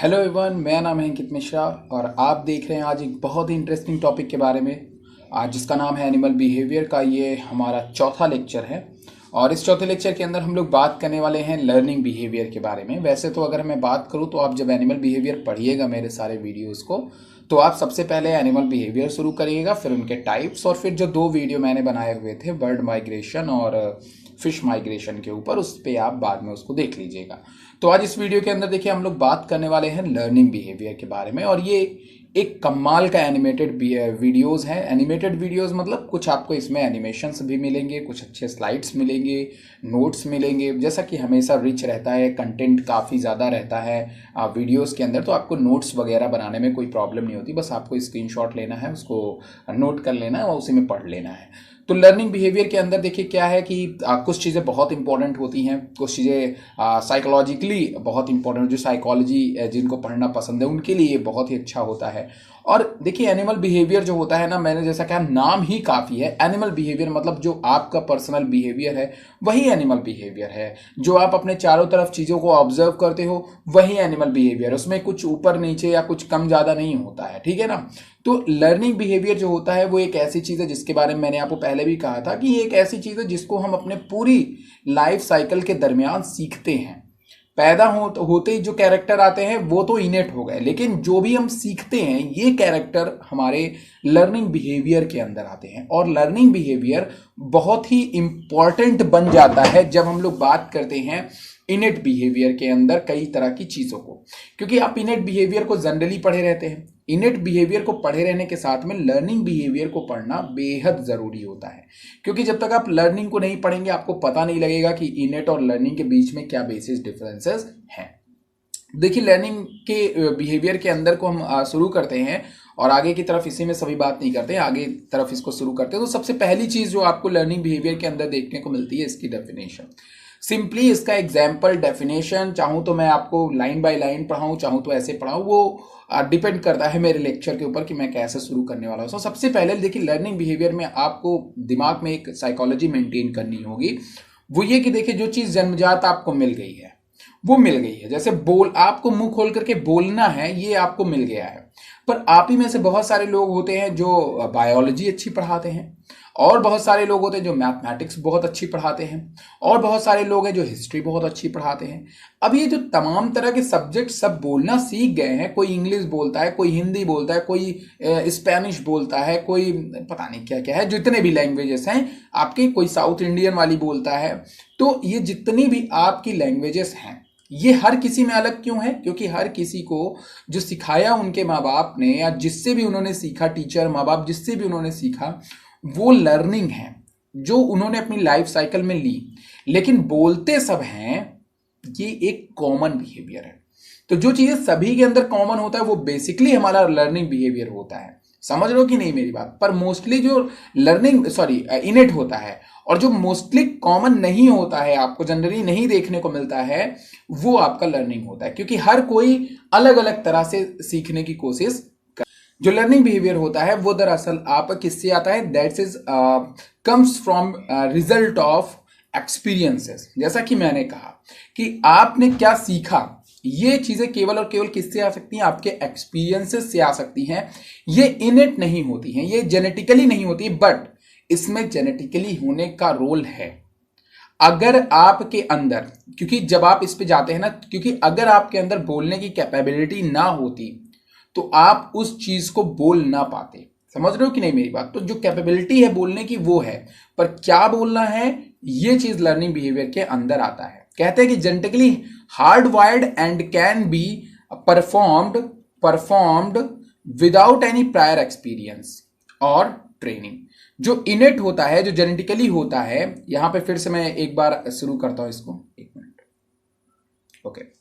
Hello everyone, मेरा नाम है अंकित मिश्रा और आप देख रहे हैं आज एक बहुत ही इंटरेस्टिंग टॉपिक के बारे में। आज जिसका नाम है एनिमल बिहेवियर का ये हमारा चौथा लेक्चर है। और इस चौथे लेक्चर के अंदर हम लोग बात करने वाले हैं लर्निंग बिहेवियर के बारे में। वैसे तो अगर मैं बात करूं तो आप जब एनिमल बिहेवियर पढ़िएगा मेरे सारे वीडियोज़ को, तो आप सबसे पहले एनिमल बिहेवियर शुरू करिएगा, फिर उनके टाइप्स, और फिर जो दो वीडियो मैंने बनाए हुए थे बर्ड माइग्रेशन और फिश माइग्रेशन के ऊपर, उस पर आप बाद में उसको देख लीजिएगा। तो आज इस वीडियो के अंदर देखिए हम लोग बात करने वाले हैं लर्निंग बिहेवियर के बारे में। और ये एक कमाल का एनिमेटेड वीडियोस हैं। एनिमेटेड वीडियोस मतलब कुछ आपको इसमें एनिमेशंस भी मिलेंगे, कुछ अच्छे स्लाइड्स मिलेंगे, नोट्स मिलेंगे। जैसा कि हमेशा रिच रहता है, कंटेंट काफ़ी ज़्यादा रहता है वीडियोस के अंदर, तो आपको नोट्स वगैरह बनाने में कोई प्रॉब्लम नहीं होती। बस आपको स्क्रीनशॉट लेना है, उसको नोट कर लेना है और उसी में पढ़ लेना है। तो लर्निंग बिहेवियर के अंदर देखिए क्या है कि कुछ चीज़ें बहुत इंपॉर्टेंट होती हैं, कुछ चीज़ें साइकोलॉजिकली बहुत इंपॉर्टेंट, जो साइकोलॉजी जिनको पढ़ना पसंद है उनके लिए ये बहुत ही अच्छा होता है। और देखिए एनिमल बिहेवियर जो होता है ना, मैंने जैसा कहा नाम ही काफ़ी है। एनिमल बिहेवियर मतलब जो आपका पर्सनल बिहेवियर है वही एनिमल बिहेवियर है। जो आप अपने चारों तरफ चीज़ों को ऑब्जर्व करते हो वही एनिमल बिहेवियर, उसमें कुछ ऊपर नीचे या कुछ कम ज़्यादा नहीं होता है, ठीक है ना। तो लर्निंग बिहेवियर जो होता है वो एक ऐसी चीज़ है जिसके बारे में मैंने आपको पहले भी कहा था कि ये एक ऐसी चीज़ है जिसको हम अपने पूरी लाइफ साइकिल के दरमियान सीखते हैं। पैदा होते ही जो कैरेक्टर आते हैं वो तो इनेट हो गए, लेकिन जो भी हम सीखते हैं ये कैरेक्टर हमारे लर्निंग बिहेवियर के अंदर आते हैं। और लर्निंग बिहेवियर बहुत ही इंपॉर्टेंट बन जाता है जब हम लोग बात करते हैं इनेट बिहेवियर के अंदर कई तरह की चीज़ों को, क्योंकि आप इनेट बिहेवियर को जनरली पढ़े रहते हैं। इनेट बिहेवियर को पढ़े रहने के साथ में लर्निंग बिहेवियर को पढ़ना बेहद ज़रूरी होता है, क्योंकि जब तक आप लर्निंग को नहीं पढ़ेंगे आपको पता नहीं लगेगा कि इनेट और लर्निंग के बीच में क्या बेसिस डिफरेंसेस हैं। देखिए लर्निंग के बिहेवियर के अंदर को हम शुरू करते हैं और आगे की तरफ इसी में सभी बात नहीं करते हैं, आगे तरफ इसको शुरू करते हैं। तो सबसे पहली चीज़ जो आपको लर्निंग बिहेवियर के अंदर देखने को मिलती है इसकी डेफिनेशन। सिंपली इसका एग्जाम्पल डेफिनेशन चाहूँ तो मैं आपको लाइन बाय लाइन पढ़ाऊँ, चाहूँ तो ऐसे पढ़ाऊँ, वो डिपेंड करता है मेरे लेक्चर के ऊपर कि मैं कैसे शुरू करने वाला हूँ। तो सबसे पहले देखिए लर्निंग बिहेवियर में आपको दिमाग में एक साइकोलॉजी मेंटेन करनी होगी। वो ये कि देखिए जो चीज़ जन्मजात आपको मिल गई है वो मिल गई है। जैसे आपको मुंह खोल करके बोलना है ये आपको मिल गया है, पर आप ही में से बहुत सारे लोग होते हैं जो बायोलॉजी अच्छी पढ़ाते हैं, और बहुत सारे लोग होते हैं जो मैथमेटिक्स बहुत अच्छी पढ़ाते हैं, और बहुत सारे लोग हैं जो हिस्ट्री बहुत अच्छी पढ़ाते हैं। अब ये जो तमाम तरह के सब्जेक्ट सब बोलना सीख गए हैं, कोई इंग्लिश बोलता है, कोई हिंदी बोलता है, कोई स्पेनिश बोलता है, कोई पता नहीं क्या क्या है, जितने भी लैंग्वेजेस हैं आपके, कोई साउथ इंडियन वाली बोलता है। तो ये जितनी भी आपकी लैंग्वेजेस हैं ये हर किसी में अलग क्यों है? क्योंकि हर किसी को जो सिखाया उनके माँ बाप ने, या जिससे भी उन्होंने सीखा, टीचर, माँ बाप, जिससे भी उन्होंने सीखा, वो लर्निंग है जो उन्होंने अपनी लाइफ साइकिल में ली, लेकिन बोलते सब हैं। ये एक कॉमन बिहेवियर है। तो जो चीजें सभी के अंदर कॉमन होता है वो बेसिकली हमारा लर्निंग बिहेवियर होता है। समझ रहे हो कि नहीं मेरी बात? पर मोस्टली जो इनेट होता है और जो मोस्टली कॉमन नहीं होता है, आपको जनरली नहीं देखने को मिलता है, वो आपका लर्निंग होता है, क्योंकि हर कोई अलग अलग तरह से सीखने की कोशिश। जो लर्निंग बिहेवियर होता है वो दरअसल आप किससे आता है? That is comes from result of experiences. जैसा कि मैंने कहा कि आपने क्या सीखा, ये चीजें केवल और केवल किससे आ सकती हैं? आपके एक्सपीरियंसेस से आ सकती हैं। ये इनेट नहीं होती हैं, ये जेनेटिकली नहीं होती, बट इसमें जेनेटिकली होने का रोल है। अगर आपके अंदर, क्योंकि जब आप इस पे जाते हैं ना, क्योंकि अगर आपके अंदर बोलने की कैपेबिलिटी ना होती तो आप उस चीज को बोल ना पाते। समझ रहे हो कि नहीं मेरी बात? तो जो कैपेबिलिटी है बोलने की वो है, पर क्या बोलना है ये चीज लर्निंग बिहेवियर के अंदर आता है। कहते हैं कि genetically hard wired and can be performed without any prior experience और ट्रेनिंग। जो इनेट होता है, जो जेनेटिकली होता है, यहां पे फिर से मैं एक बार शुरू करता हूं इसको, एक minute. Okay.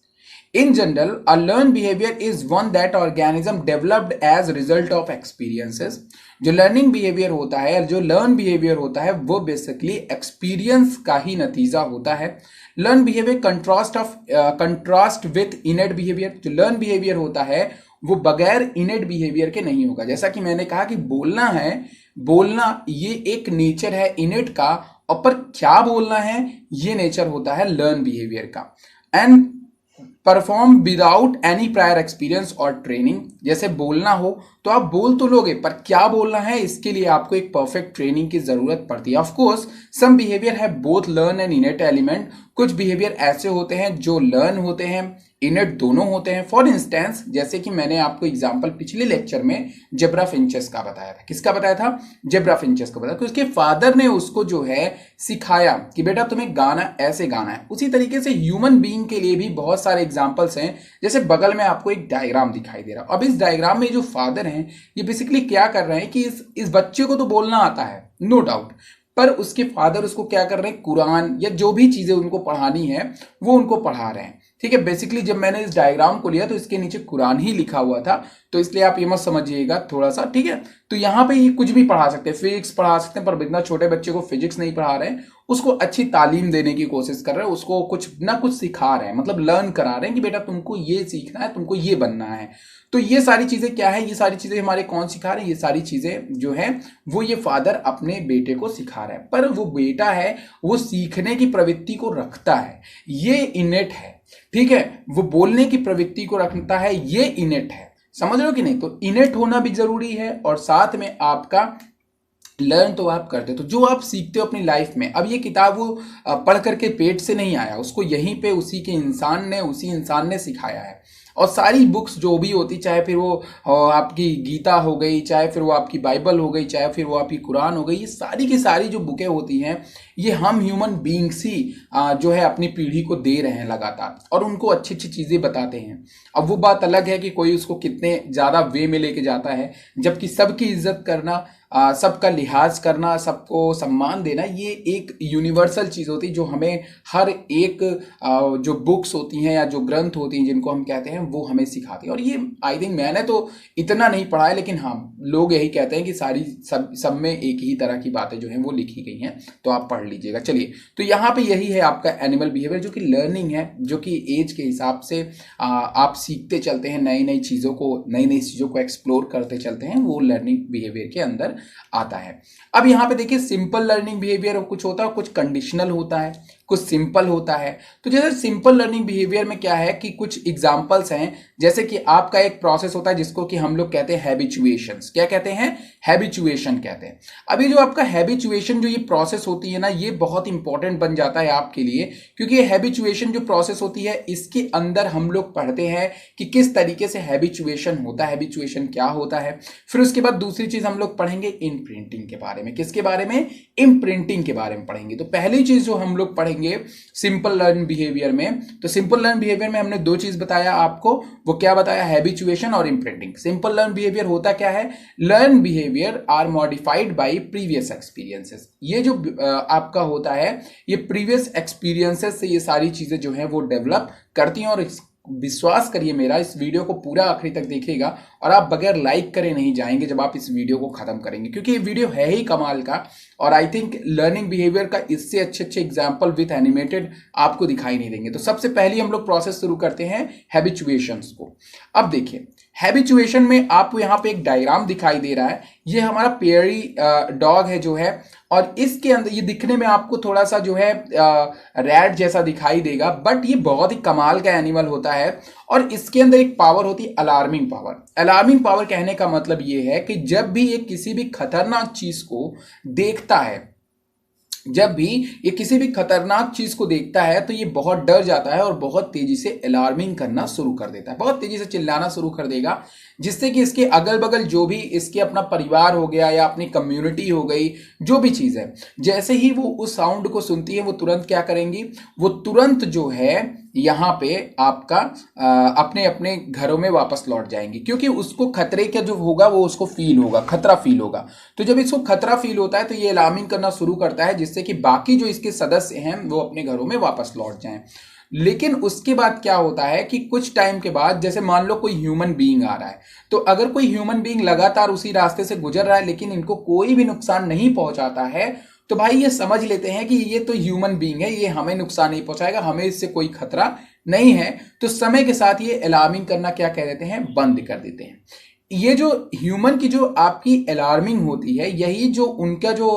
In general, a learned behavior is one that organism developed as result of experiences. जो learning behavior होता है, जो learn behavior होता है, वो basically experience का ही नतीजा होता है। learn behavior contrast with innate behavior। जो learn behavior होता है वो बगैर innate behavior के नहीं होगा। जैसा कि मैंने कहा कि बोलना है, बोलना ये एक नेचर है innate का, और पर क्या बोलना है ये नेचर होता है learn behavior का। And perform without any prior experience और ट्रेनिंग। जैसे बोलना हो तो आप बोल तो लोगे, पर क्या बोलना है इसके लिए आपको एक परफेक्ट ट्रेनिंग की जरूरत पड़ती है। ऑफ कोर्स सम बिहेवियर है बोथ लर्न एंड इनेट एलिमेंट। कुछ बिहेवियर ऐसे होते हैं जो लर्न होते हैं, इनेट दोनों होते हैं। फॉर इंस्टेंस, जैसे कि मैंने आपको एग्जांपल पिछले लेक्चर में जेब्रा फिंचेस का बताया था। किसका बताया था? जेब्रा फिंचेस का बताया कि उसके फादर ने उसको जो है सिखाया कि बेटा तुम्हें गाना ऐसे गाना है। उसी तरीके से ह्यूमन बीइंग के लिए भी बहुत सारे एग्जांपल्स हैं। जैसे बगल में आपको एक डायग्राम दिखाई दे रहा है। अब इस डायग्राम में जो फादर हैं ये बेसिकली क्या कर रहे हैं कि इस बच्चे को तो बोलना आता है, नो डाउट, पर उसके फादर उसको क्या कर रहे हैं, कुरान या जो भी चीजें उनको पढ़ानी है वो उनको पढ़ा रहे हैं। ठीक है, बेसिकली जब मैंने इस डायग्राम को लिया तो इसके नीचे कुरान ही लिखा हुआ था, तो इसलिए आप ये मत समझिएगा थोड़ा सा। ठीक है, तो यहाँ पे ये कुछ भी पढ़ा सकते हैं, फिजिक्स पढ़ा सकते हैं, पर इतना छोटे बच्चे को फिजिक्स नहीं पढ़ा रहे हैं, उसको अच्छी तालीम देने की कोशिश कर रहे हैं, उसको कुछ ना कुछ सिखा रहे हैं, मतलब लर्न करा रहे हैं कि बेटा तुमको ये सीखना है, तुमको ये बनना है। तो ये सारी चीजें क्या है, ये सारी चीजें हमारे कौन सिखा रहे हैं? ये सारी चीजें जो है वो ये फादर अपने बेटे को सिखा रहे हैं। पर वो बेटा है वो सीखने की प्रवृत्ति को रखता है, ये इनेट है। ठीक है, वो बोलने की प्रवृत्ति को रखता है, ये इनेट है। समझ रहे हो कि नहीं? तो इनेट होना भी जरूरी है और साथ में आपका लर्न तो आप करते हो, तो जो आप सीखते हो अपनी लाइफ में। अब ये किताब वो पढ़ करके पेट से नहीं आया, उसको यहीं पे उसी इंसान ने सिखाया है। और सारी बुक्स जो भी होती, चाहे फिर वो आपकी गीता हो गई, चाहे फिर वो आपकी बाइबल हो गई, चाहे फिर वो आपकी कुरान हो गई, ये सारी की सारी जो बुकें होती हैं ये हम ह्यूमन बीइंग्स ही जो है अपनी पीढ़ी को दे रहे हैं लगातार, और उनको अच्छी अच्छी चीज़ें बताते हैं। अब वो बात अलग है कि कोई उसको कितने ज़्यादा वे में लेके जाता है, जबकि सबकी इज्जत करना, सबका लिहाज करना, सबको सम्मान देना, ये एक यूनिवर्सल चीज़ होती है जो हमें हर एक जो बुक्स होती हैं या जो ग्रंथ होती हैं जिनको हम कहते हैं वो हमें सिखाती हैं। और ये आई थिंक मैंने तो इतना नहीं पढ़ा है, लेकिन हाँ लोग यही कहते हैं कि सारी सब में एक ही तरह की बातें जो हैं वो लिखी गई हैं, तो आप पढ़ लीजिएगा। चलिए, तो यहाँ पे यही है आपका एनिमल बिहेवियर, जो कि लर्निंग है, जो कि एज के हिसाब से आप सीखते चलते हैं, नई नई चीज़ों को एक्सप्लोर करते चलते हैं, वो लर्निंग बिहेवियर के अंदर आता है। अब यहाँ पे देखिए सिंपल लर्निंग बिहेवियर कुछ होता है, कुछ कंडीशनल होता है, कुछ सिंपल होता है। तो जैसे सिंपल लर्निंग बिहेवियर में क्या है कि कुछ एग्जांपल्स हैं, जैसे कि आपका एक प्रोसेस होता है जिसको कि हम लोग कहते हैं हैबिचुएशंस। क्या कहते हैं? हैबिचुएशन कहते हैं। अभी जो आपका हैबिचुएशन जो ये प्रोसेस होती है ना, ये बहुत इंपॉर्टेंट बन जाता है आपके लिए, क्योंकि ये हैबिचुएशन जो प्रोसेस होती है इसके अंदर हम लोग पढ़ते हैं कि किस तरीके से हैबिचुएशन होता है, हैबिचुएशन क्या होता है। फिर उसके बाद दूसरी चीज हम लोग पढ़ेंगे इम्प्रिंटिंग के बारे में। किसके बारे में? इम्प्रिंटिंग के बारे में पढ़ेंगे। तो पहली चीज जो हम लोग पढ़ेंगे सिंपल लर्न बिहेवियर में, तो सिंपल लर्न बिहेवियर में हमने दो चीज बताया आपको, वो क्या बताया? हैबिचुएशन और इम्प्रिंटिंग। सिंपल लर्न बिहेवियर होता क्या है? Learn behaviour are modified by previous experiences. ये जो आपका होता है ये प्रीवियस एक्सपीरियंसेस से ये सारी चीजें जो है वो डेवलप करती हैं। और विश्वास करिए मेरा, इस वीडियो को पूरा आखिरी तक देखिएगा और आप बगैर लाइक करे नहीं जाएंगे जब आप इस वीडियो को खत्म करेंगे, क्योंकि ये वीडियो है ही कमाल का। और आई थिंक लर्निंग बिहेवियर का इससे अच्छे अच्छे एग्जाम्पल विथ एनिमेटेड आपको दिखाई नहीं देंगे। तो सबसे पहले हम लोग प्रोसेस शुरू करते हैं हैबिचुएशंस को। अब देखिए हैबिचुएशन में आपको यहाँ पे एक डायग्राम दिखाई दे रहा है, ये हमारा पेरी डॉग है जो है, और इसके अंदर ये दिखने में आपको थोड़ा सा जो है रैट जैसा दिखाई देगा, बट ये बहुत ही कमाल का एनिमल होता है। और इसके अंदर एक पावर होती है अलार्मिंग पावर। अलार्मिंग पावर कहने का मतलब ये है कि जब भी ये किसी भी खतरनाक चीज को देखता है, जब भी ये किसी भी खतरनाक चीज को देखता है तो ये बहुत डर जाता है और बहुत तेजी से अलार्मिंग करना शुरू कर देता है, बहुत तेजी से चिल्लाना शुरू कर देगा, जिससे कि इसके अगल बगल जो भी इसके अपना परिवार हो गया या अपनी कम्युनिटी हो गई, जो भी चीज है, जैसे ही वो उस साउंड को सुनती है वो तुरंत क्या करेंगी? वो तुरंत जो है यहाँ पे आपका अपने अपने घरों में वापस लौट जाएंगी, क्योंकि उसको खतरे का जो होगा वो उसको फील होगा, खतरा फील होगा। तो जब इसको खतरा फील होता है तो ये अलार्मिंग करना शुरू करता है, जिससे कि बाकी जो इसके सदस्य हैं वो अपने घरों में वापस लौट जाएं। लेकिन उसके बाद क्या होता है कि कुछ टाइम के बाद, जैसे मान लो कोई ह्यूमन बीइंग आ रहा है, तो अगर कोई ह्यूमन बीइंग लगातार उसी रास्ते से गुजर रहा है लेकिन इनको कोई भी नुकसान नहीं पहुंचाता है, तो भाई ये समझ लेते हैं कि ये तो ह्यूमन बीइंग है, ये हमें नुकसान नहीं पहुंचाएगा, हमें इससे कोई खतरा नहीं है। तो समय के साथ ये अलार्मिंग करना क्या कह देते हैं? बंद कर देते हैं। ये जो ह्यूमन की जो आपकी अलार्मिंग होती है, यही जो उनका जो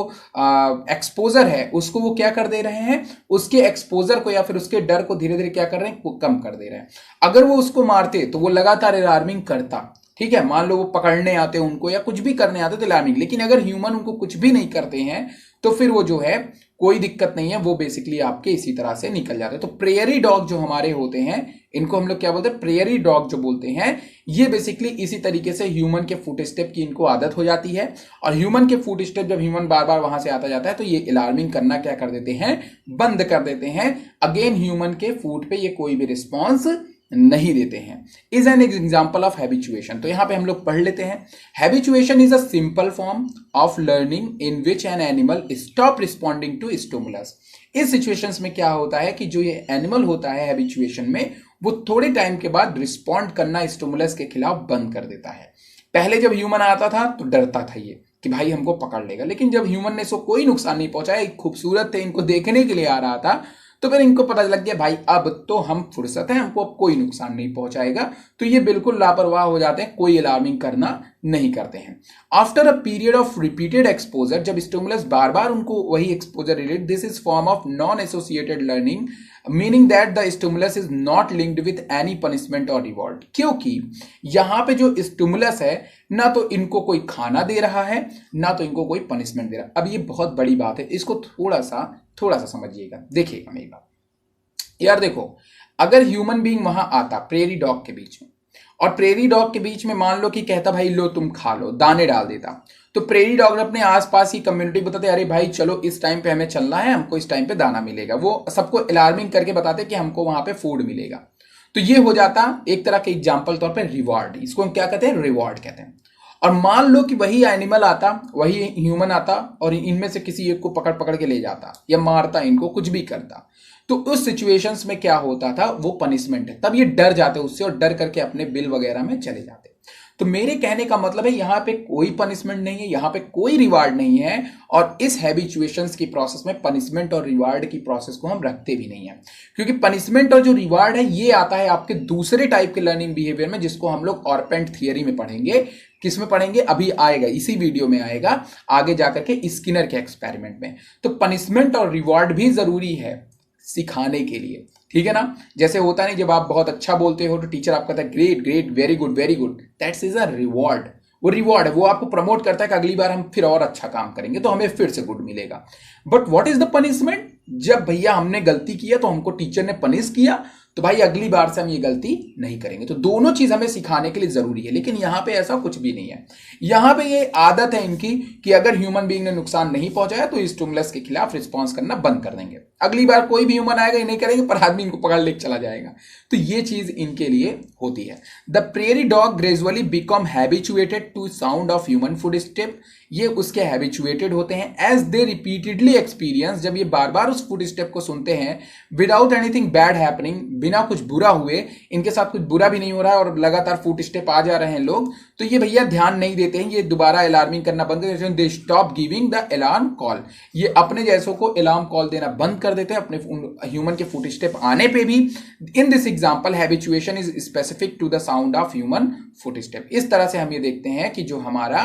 एक्सपोजर है उसको वो क्या कर दे रहे हैं, उसके एक्सपोजर को या फिर उसके डर को धीरे धीरे क्या कर रहे हैं, वो कम कर दे रहे हैं। अगर वो उसको मारते तो वो लगातार अलार्मिंग करता, ठीक है, मान लो वो पकड़ने आते उनको या कुछ भी करने आते तो अलार्मिंग, लेकिन अगर ह्यूमन उनको कुछ भी नहीं करते हैं तो फिर वो जो है कोई दिक्कत नहीं है, वो बेसिकली आपके इसी तरह से निकल जाते हैं। तो प्रेयरी डॉग जो हमारे होते हैं, इनको हम लोग क्या बोलते हैं, प्रेयरी डॉग जो बोलते हैं, ये बेसिकली इसी तरीके से ह्यूमन के फुट स्टेप की इनको आदत हो जाती है। और ह्यूमन के फुट स्टेप जब ह्यूमन बार बार वहां से आता जाता है तो ये अलार्मिंग करना क्या कर देते हैं, बंद कर देते हैं। अगेन ह्यूमन के फूड पे ये कोई भी रिस्पॉन्स नहीं देते हैं। Is an example of habituation. तो यहां पे हम लोग पढ़ लेते हैं, habituation is a simple form of learning in which an animal stop responding to stimulus. इस सिचुएशंस में क्या होता है कि जो ये एनिमल होता है हैबिचुएशन में, वो थोड़े टाइम के बाद रिस्पॉन्ड करना स्टिमुलस के खिलाफ बंद कर देता है। पहले जब ह्यूमन आता था तो डरता था ये कि भाई हमको पकड़ लेगा, लेकिन जब ह्यूमन ने इसको कोई नुकसान नहीं पहुंचाया, एक खूबसूरत थे इनको देखने के लिए आ रहा था, तो फिर इनको पता लग गया भाई अब तो हम फुर्सत है, हमको अब कोई नुकसान नहीं पहुंचाएगा, तो ये बिल्कुल लापरवाह हो जाते हैं, कोई अलार्मिंग करना नहीं करते हैं। After a period of repeated exposure, जब स्टिमुलस बार बार उनको वही exposure relate, this is form of non associated learning, meaning that the stimulus is not linked with any punishment और रिवॉर्ड। क्योंकि यहां पे जो स्टिमुलस है, ना तो इनको कोई खाना दे रहा है, ना तो इनको कोई पनिशमेंट दे रहा है। अब ये बहुत बड़ी बात है, इसको थोड़ा सा समझिएगा, देखिएगा मेरी बात। यार देखो, अगर ह्यूमन बीइंग वहां आता प्रेरी डॉग के बीच में, और प्रेरी डॉग के बीच में मान लो कि कहता भाई लो तुम खा लो, दाने डाल देता, तो प्रेरी डॉग अपने आसपास की कम्युनिटी बताते अरे भाई चलो इस टाइम पे हमें चलना है, हमको इस टाइम पे दाना मिलेगा, वो सबको अलार्मिंग करके बताते कि हमको वहां पे फूड मिलेगा। तो ये हो जाता एक तरह के एग्जाम्पल तौर पर रिवॉर्ड, इसको हम क्या कहते हैं, रिवॉर्ड कहते हैं। और मान लो कि वही एनिमल आता, वही ह्यूमन आता और इनमें से किसी एक को पकड़ पकड़ के ले जाता या मारता, इनको कुछ भी करता, तो उस सिचुएशंस में क्या होता था, वो पनिशमेंट है, तब ये डर जाते उससे और डर करके अपने बिल वगैरह में चले जाते। तो मेरे कहने का मतलब है यहां पे कोई पनिशमेंट नहीं है, यहां पे कोई रिवार्ड नहीं है, और इस हैबिचुएशंस की प्रोसेस में पनिशमेंट और रिवार्ड की प्रोसेस को हम रखते भी नहीं है, क्योंकि पनिशमेंट और जो रिवार्ड है ये आता है आपके दूसरे टाइप के लर्निंग बिहेवियर में, जिसको हम लोग ऑपरेंट थियरी में पढ़ेंगे। किस में पढ़ेंगे, अभी आएगा, इसी वीडियो में आएगा आगे जाकर के स्किनर के एक्सपेरिमेंट में। तो पनिशमेंट और रिवार्ड भी जरूरी है सिखाने के लिए, ठीक है ना। जैसे होता नहीं, जब आप बहुत अच्छा बोलते हो तो टीचर आपको कहता है great great very good, that's is a reward. वो रिवॉर्ड है, वो आपको प्रमोट करता है कि अगली बार हम फिर और अच्छा काम करेंगे तो हमें फिर से गुड मिलेगा। But what is the punishment, जब भैया हमने गलती किया तो हमको टीचर ने पनिश किया, तो भाई अगली बार से हम ये गलती नहीं करेंगे। तो दोनों चीज हमें सिखाने के लिए जरूरी है, लेकिन यहां पे ऐसा कुछ भी नहीं है। यहां पे ये आदत है इनकी कि अगर ह्यूमन बीइंग ने नुकसान नहीं पहुंचाया तो स्टिमुलस के खिलाफ रिस्पॉन्स करना बंद कर देंगे, अगली बार कोई भी ह्यूमन आएगा ये नहीं करेंगे, पर आदमी इनको पकड़ लेके चला जाएगा। तो ये चीज इनके लिए होती है। The prairie dog gradually become habituated to sound of human foot step, ये उसके हैबिचुएटेड होते हैं एज दे रिपीटेडली एक्सपीरियंस, जब ये बार बार उस फुट स्टेप को सुनते हैं, विदाउट एनीथिंग बैड हैपनिंग, बिना कुछ बुरा हुए, इनके साथ कुछ बुरा भी नहीं हो रहा है और लगातार फुट स्टेप आ जा रहे हैं लोग, तो ये भैया ध्यान नहीं देते हैं, ये दोबारा अलार्मिंग करना बंद कर देते हैं, they stop giving the alarm call, ये अपने जैसों को अलार्म कॉल देना बंद कर देते हैं अपने ह्यूमन के फुट स्टेप आने पे भी। In this example habituation is specific to the sound of human foot step. इस तरह से हम ये देखते हैं कि जो हमारा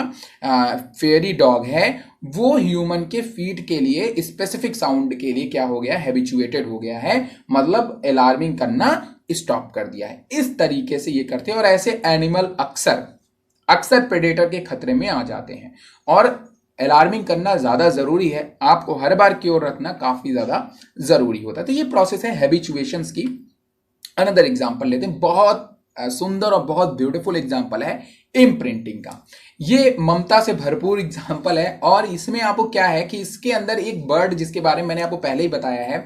फेरी डॉग है वो ह्यूमन के फीट के लिए स्पेसिफिक साउंड के लिए क्या हो गया, हैबिचुएटेड हो गया है, मतलब अलार्मिंग करना स्टॉप कर दिया है। इस तरीके से ये करते हैं, और ऐसे एनिमल अक्सर प्रेडेटर के खतरे में आ जाते हैं, और अलार्मिंग करना ज्यादा जरूरी है, आपको हर बार की ओर रखना काफी ज्यादा जरूरी होता है। तो ये प्रोसेस है हैबिचुएशंस की। अनदर एग्जांपल लेते हैं, बहुत सुंदर और बहुत ब्यूटीफुल एग्जांपल है इम्प्रिंटिंग का। ये ममता से भरपूर एग्जांपल है, और इसमें आपको क्या है कि इसके अंदर एक बर्ड जिसके बारे में मैंने आपको पहले ही बताया है,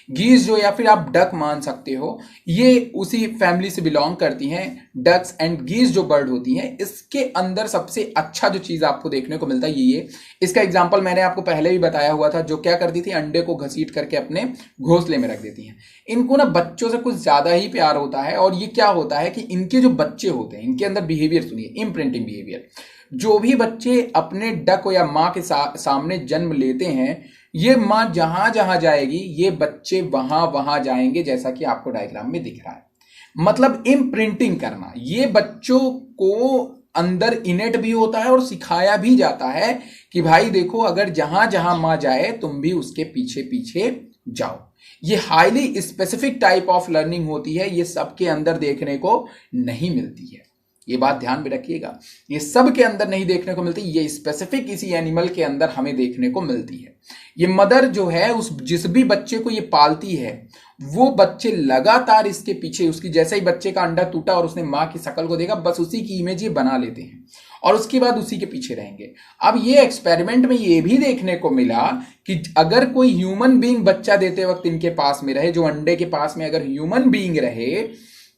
गीज जो, या फिर आप डक मान सकते हो, ये उसी फैमिली से बिलोंग करती हैं। डक्स एंड गीज जो बर्ड होती हैं, इसके अंदर सबसे अच्छा जो चीज आपको देखने को मिलता है ये इसका एग्जांपल मैंने आपको पहले भी बताया हुआ था, जो क्या करती थी, अंडे को घसीट करके अपने घोंसले में रख देती हैं। इनको ना बच्चों से कुछ ज्यादा ही प्यार होता है, और ये क्या होता है कि इनके जो बच्चे होते हैं इनके अंदर बिहेवियर सुनिए, इम्प्रिंटिंग बिहेवियर। जो भी बच्चे अपने डक या माँ के सामने जन्म लेते हैं, ये माँ जहां जहां जाएगी ये बच्चे वहां वहां जाएंगे, जैसा कि आपको डायग्राम में दिख रहा है। मतलब इम्प्रिंटिंग करना, ये बच्चों को अंदर इनेट भी होता है और सिखाया भी जाता है कि भाई देखो, अगर जहां जहां मां जाए तुम भी उसके पीछे पीछे जाओ। ये highly specific type of learning होती है, ये सबके अंदर देखने को नहीं मिलती है। ये बात ध्यान में रखिएगा, ये सब के अंदर नहीं देखने को मिलती, ये स्पेसिफिक इसी एनिमल के अंदर हमें देखने को मिलती है। ये मदर जो है उस जिस भी बच्चे को ये पालती है, वो बच्चे लगातार इसके पीछे, उसकी जैसे ही बच्चे का अंडा टूटा और उसने मां की शक्ल को देखा, बस उसी की इमेज ये बना लेते हैं और उसके बाद उसी के पीछे रहेंगे। अब ये एक्सपेरिमेंट में ये भी देखने को मिला कि अगर कोई ह्यूमन बीइंग बच्चा देते वक्त इनके पास में रहे, जो अंडे के पास में अगर ह्यूमन बीइंग रहे,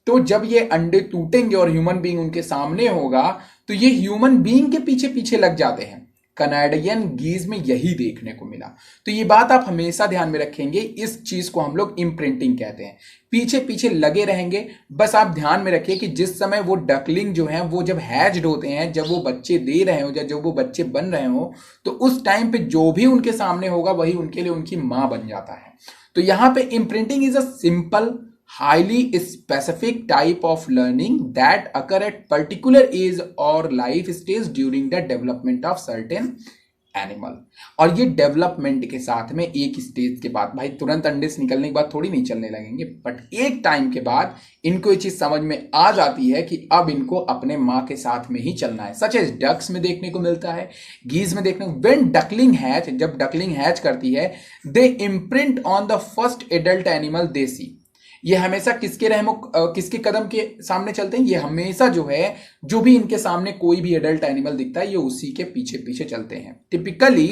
तो जब ये अंडे टूटेंगे और ह्यूमन बीइंग उनके सामने होगा, तो ये ह्यूमन बीइंग के पीछे पीछे लग जाते हैं। कनाडियन गीज में यही देखने को मिला। तो ये बात आप हमेशा ध्यान में रखेंगे, इस चीज को हम लोग इम्प्रिंटिंग कहते हैं, पीछे पीछे लगे रहेंगे। बस आप ध्यान में रखिए कि जिस समय वो डकलिंग जो है वो जब हैच्ड होते हैं, जब वो बच्चे दे रहे हो या जब वो बच्चे बन रहे हो, तो उस टाइम पे जो भी उनके सामने होगा वही उनके लिए उनकी मां बन जाता है। तो यहां पे imprinting is a simple highly specific type of learning that occur at particular age or life stage during the development of certain animal। और ये डेवलपमेंट के साथ में एक स्टेज के बाद, भाई तुरंत अंडे से निकलने के बाद थोड़ी नहीं चलने लगेंगे, बट एक टाइम के बाद इनको ये चीज समझ में आ जाती है कि अब इनको अपने माँ के साथ में ही चलना है। सच एज डक्स में देखने को मिलता है, गीज में देखने को, व्हेन डकलिंग हैच, जब डकलिंग हैच करती है, they imprint on the first adult animal they see. ये हमेशा किसके रहमो किसके कदम के सामने चलते हैं? ये हमेशा जो है, जो भी इनके सामने कोई भी एडल्ट एनिमल दिखता है, ये उसी के पीछे पीछे चलते हैं। टिपिकली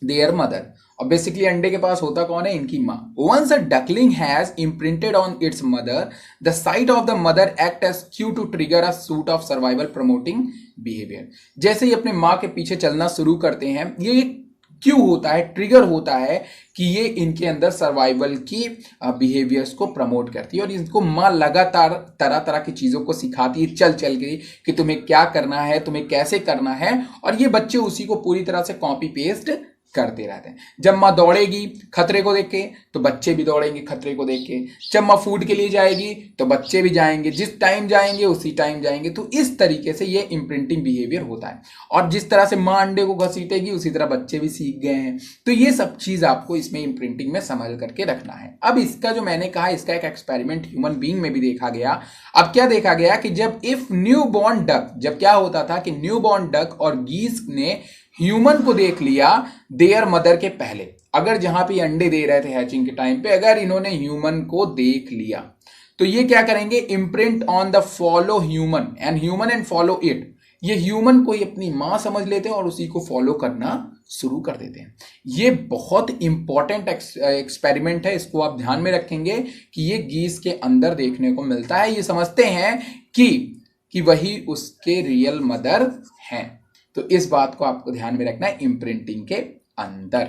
देयर मदर, और बेसिकली अंडे के पास होता कौन है? इनकी माँ। Once a duckling has imprinted on its mother, the sight of the mother act as cue to trigger a suite of survival promoting behaviour. जैसे ही अपने माँ के पीछे चलना शुरू करते हैं, ये क्यों होता है, ट्रिगर होता है कि ये इनके अंदर सर्वाइवल की बिहेवियर्स को प्रमोट करती है और इनको माँ लगातार तरह तरह की चीज़ों को सिखाती है, चल चल के, कि तुम्हें क्या करना है, तुम्हें कैसे करना है, और ये बच्चे उसी को पूरी तरह से कॉपी पेस्ट करते रहते हैं। जब माँ दौड़ेगी खतरे को देख के, तो बच्चे भी दौड़ेंगे खतरे को देख के। जब माँ फूड के लिए जाएगी तो बच्चे भी जाएंगे, जिस टाइम जाएंगे उसी टाइम जाएंगे। तो इस तरीके से ये इम्प्रिंटिंग बिहेवियर होता है, और जिस तरह से माँ अंडे को घसीटेगी उसी तरह बच्चे भी सीख गए हैं। तो ये सब चीज आपको इसमें इम्प्रिंटिंग में समझ करके रखना है। अब इसका जो मैंने कहा, इसका एक एक्सपेरिमेंट ह्यूमन बीइंग में भी देखा गया। अब क्या देखा गया कि जब इफ न्यू बॉर्न डक, जब क्या होता था कि न्यू बॉर्न डक और गीस ने ह्यूमन को देख लिया देयर मदर के पहले, अगर जहां पे अंडे दे रहे थे हैचिंग के टाइम पे, अगर इन्होंने ह्यूमन को देख लिया, तो ये क्या करेंगे? Imprint on the follow human and follow it. ये ह्यूमन को ही अपनी मां समझ लेते हैं और उसी को फॉलो करना शुरू कर देते हैं। ये बहुत इंपॉर्टेंट एक्सपेरिमेंट है, इसको आप ध्यान में रखेंगे कि ये गीस के अंदर देखने को मिलता है। ये समझते हैं कि वही उसके रियल मदर हैं। तो इस बात को आपको ध्यान में रखना है इम्प्रिंटिंग के अंदर।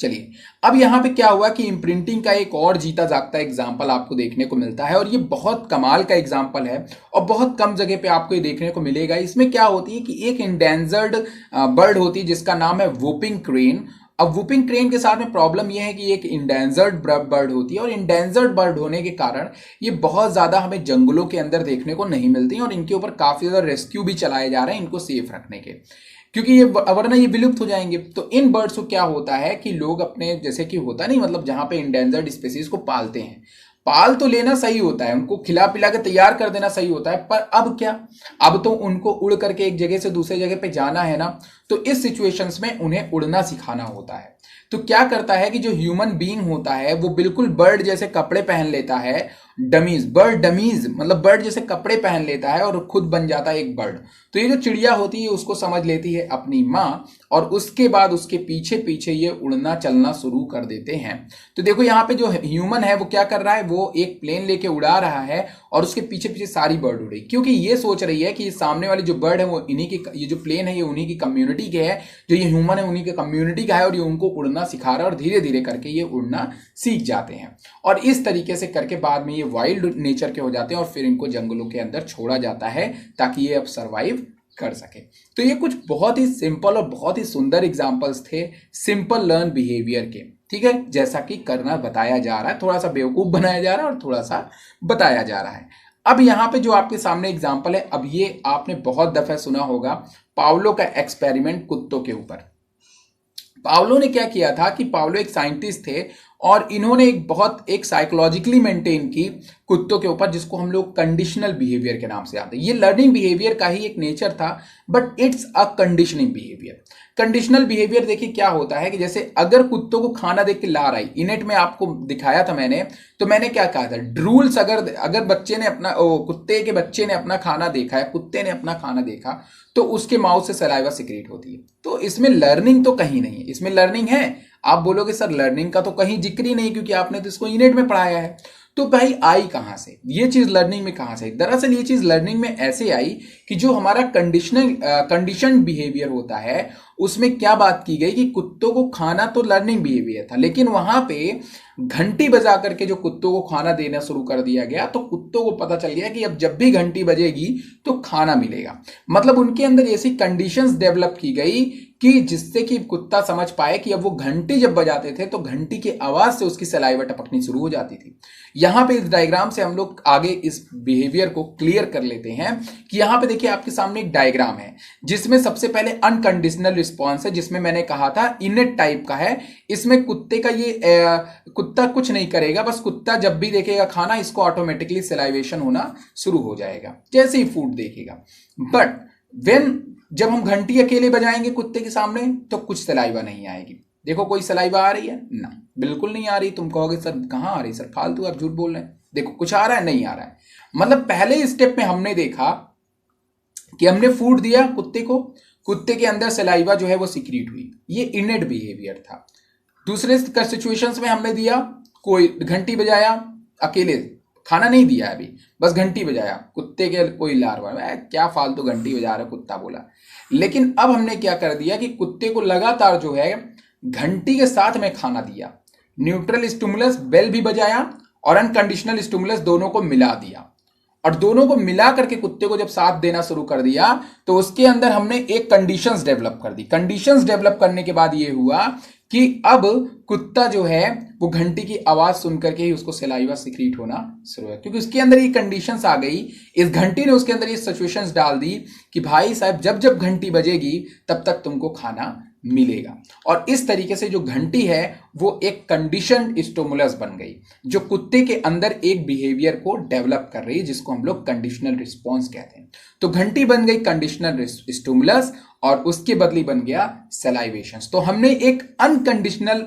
चलिए, अब यहां पे क्या हुआ कि इम्प्रिंटिंग का एक और जीता जागता एग्जाम्पल आपको देखने को मिलता है, और ये बहुत कमाल का एग्जाम्पल है और बहुत कम जगह पे आपको ये देखने को मिलेगा। इसमें क्या होती है कि एक इंडेंजर्ड बर्ड होती है जिसका नाम है वूपिंग क्रेन। अब वूपिंग क्रेन के साथ में प्रॉब्लम यह है कि एक इंडेंजर्ड बर्ड होती है, और इंडेंजर्ड बर्ड होने के कारण ये बहुत ज्यादा हमें जंगलों के अंदर देखने को नहीं मिलती हैं, और इनके ऊपर काफी ज्यादा रेस्क्यू भी चलाए जा रहे हैं इनको सेफ रखने के, क्योंकि ये वरना ये विलुप्त हो जाएंगे। तो इन बर्ड्स को क्या होता है कि लोग अपने, जैसे कि होता नहीं, मतलब जहां पे इंडेंजर्ड स्पीसीज को पालते हैं, पाल तो लेना सही होता है, उनको खिला पिला के तैयार कर देना सही होता है, पर अब क्या, अब तो उनको उड़ करके एक जगह से दूसरे जगह पे जाना है ना, तो इस सिचुएशंस में उन्हें उड़ना सिखाना होता है। तो क्या करता है कि जो ह्यूमन बीइंग होता है वो बिल्कुल बर्ड जैसे कपड़े पहन लेता है, बर्ड डमीज, मतलब बर्ड जैसे कपड़े पहन लेता है और खुद बन जाता है एक बर्ड। तो ये जो चिड़िया होती है उसको समझ लेती है अपनी माँ, और उसके बाद उसके पीछे पीछे ये उड़ना चलना शुरू कर देते हैं। तो देखो यहाँ पे जो ह्यूमन है वो क्या कर रहा है, वो एक प्लेन लेके उड़ा रहा है और उसके पीछे पीछे सारी बर्ड उड़ रही, क्योंकि ये सोच रही है कि सामने वाली जो बर्ड है वो इन्हीं की, ये जो प्लेन है ये उन्हीं की कम्युनिटी के है, जो ये ह्यूमन है उन्हीं के कम्युनिटी का है, और ये उनको उड़ना सिखा रहा है, और धीरे धीरे करके ये उड़ना सीख जाते हैं। और इस तरीके से करके बाद में ये वाइल्ड नेचर के हो जाते हैं, और फिर इनको जंगलों के अंदर छोड़ा जाता है ताकि ये अब सर्वाइव कर सके। तो ये कुछ बहुत ही सिंपल और बहुत ही सुंदर एग्जांपल्स थे सिंपल लर्न बिहेवियर के, ठीक है, जैसा कि करना बताया जा रहा है, थोड़ा सा बेवकूफ बनाया जा रहा है और थोड़ा सा बताया जा रहा है। अब यहाँ पे जो आपके सामने एग्जाम्पल है, अब ये आपने बहुत दफा सुना होगा, पावलो का एक्सपेरिमेंट कुत्तों के ऊपर। पावलो ने क्या किया था कि पावलो एक साइंटिस्ट थे और इन्होंने एक साइकोलॉजिकली मेंटेन की कुत्तों के ऊपर, जिसको हम लोग कंडीशनल बिहेवियर के नाम से आते हैं। ये लर्निंग बिहेवियर का ही एक नेचर था, but it's a conditioning behaviour. Conditional behaviour देखिए क्या होता है कि जैसे अगर कुत्तों को खाना देख के ला रहा है, इनेट में आपको दिखाया था मैंने, तो मैंने क्या कहा था, रूल्स, अगर बच्चे ने अपना कुत्ते के बच्चे ने अपना खाना देखा है, कुत्ते ने अपना खाना देखा, तो उसके माउथ से सलाइवा सिक्रीट होती है। तो इसमें लर्निंग तो कहीं नहीं है। इसमें लर्निंग है, आप बोलोगे सर लर्निंग का तो कहीं जिक्र ही नहीं, क्योंकि आपने तो इसको यूनिट में पढ़ाया है। तो भाई आई कहां से ये चीज, लर्निंग में कहां से? दरअसल ये चीज लर्निंग में ऐसे आई कि जो हमारा कंडीशन बिहेवियर होता है, उसमें क्या बात की गई कि कुत्तों को खाना तो लर्निंग बिहेवियर था, लेकिन वहां पे घंटी बजा करके जो कुत्तों को खाना देना शुरू कर दिया गया, तो कुत्तों को पता चल गया कि अब जब भी घंटी बजेगी तो खाना मिलेगा। मतलब उनके अंदर ऐसी कंडीशंस डेवलप की गई कि जिससे कि कुत्ता समझ पाए कि अब वो घंटी जब बजाते थे तो घंटी की आवाज से उसकी सलाइवा टपकनी शुरू हो जाती थी। यहां पे इस डायग्राम से हम लोग आगे इस बिहेवियर को क्लियर कर लेते हैं कि यहां पे देखिए आपके सामने एक डायग्राम है, जिसमें सबसे पहले अनकंडीशनल रिस्पॉन्स है, जिसमें मैंने कहा था इनेट टाइप का है। इसमें कुत्ते का कुत्ता कुछ नहीं करेगा, बस कुत्ता जब भी देखेगा खाना, इसको ऑटोमेटिकली सलाइवेशन होना शुरू हो जाएगा जैसे ही फूड देखेगा। बट वेन जब हम घंटी अकेले बजाएंगे कुत्ते के सामने, तो कुछ सलाइवा नहीं आएगी। देखो कोई सलाइवा आ रही है ना? बिल्कुल नहीं आ रही। तुम कहोगे सर कहां आ रही, सर फालतू आप झूठ बोल रहे हैं। देखो कुछ आ रहा है, नहीं आ रहा है। मतलब पहले स्टेप में हमने देखा कि हमने फूड दिया कुत्ते को, कुत्ते के अंदर सलाइवा जो है वो सिक्रीट हुई, ये इनेट बिहेवियर था। दूसरे सिचुएशंस में हमने दिया, कोई घंटी बजाया, अकेले खाना नहीं दिया अभी, बस घंटी बजाया, कुत्ते के कोई लार्वा, क्या फालतू घंटी बजा रहा कुत्ता बोला। लेकिन अब हमने क्या कर दिया कि कुत्ते को लगातार जो है घंटी के साथ में खाना दिया, न्यूट्रल स्टिमुलस बेल भी बजाया और अनकंडीशनल स्टिमुलस दोनों को मिला दिया। और दोनों को मिला करके कुत्ते को जब साथ देना शुरू कर दिया, तो उसके अंदर हमने एक कंडीशंस डेवलप कर दी। कंडीशंस डेवलप करने के बाद ये हुआ कि अब कुत्ता जो है वो घंटी की आवाज सुनकर के ही उसको सलाइवा सिक्रीट होना शुरू हुआ, क्योंकि उसके अंदर ये कंडीशंस आ गई। इस घंटी ने उसके अंदर ये सिचुएशंस डाल दी कि भाई साहब जब जब घंटी बजेगी तब तक तुमको खाना मिलेगा। और इस तरीके से जो घंटी है वो एक कंडीशन स्टिमुलस बन गई, जो कुत्ते के अंदर एक बिहेवियर को डेवलप कर रही है, जिसको हम लोग कंडीशनल रिस्पॉन्स कहते हैं। तो घंटी बन गई कंडीशनल स्टिमुलस और उसके बदली बन गया सलाइवेशन। तो हमने एक अनकंडीशनल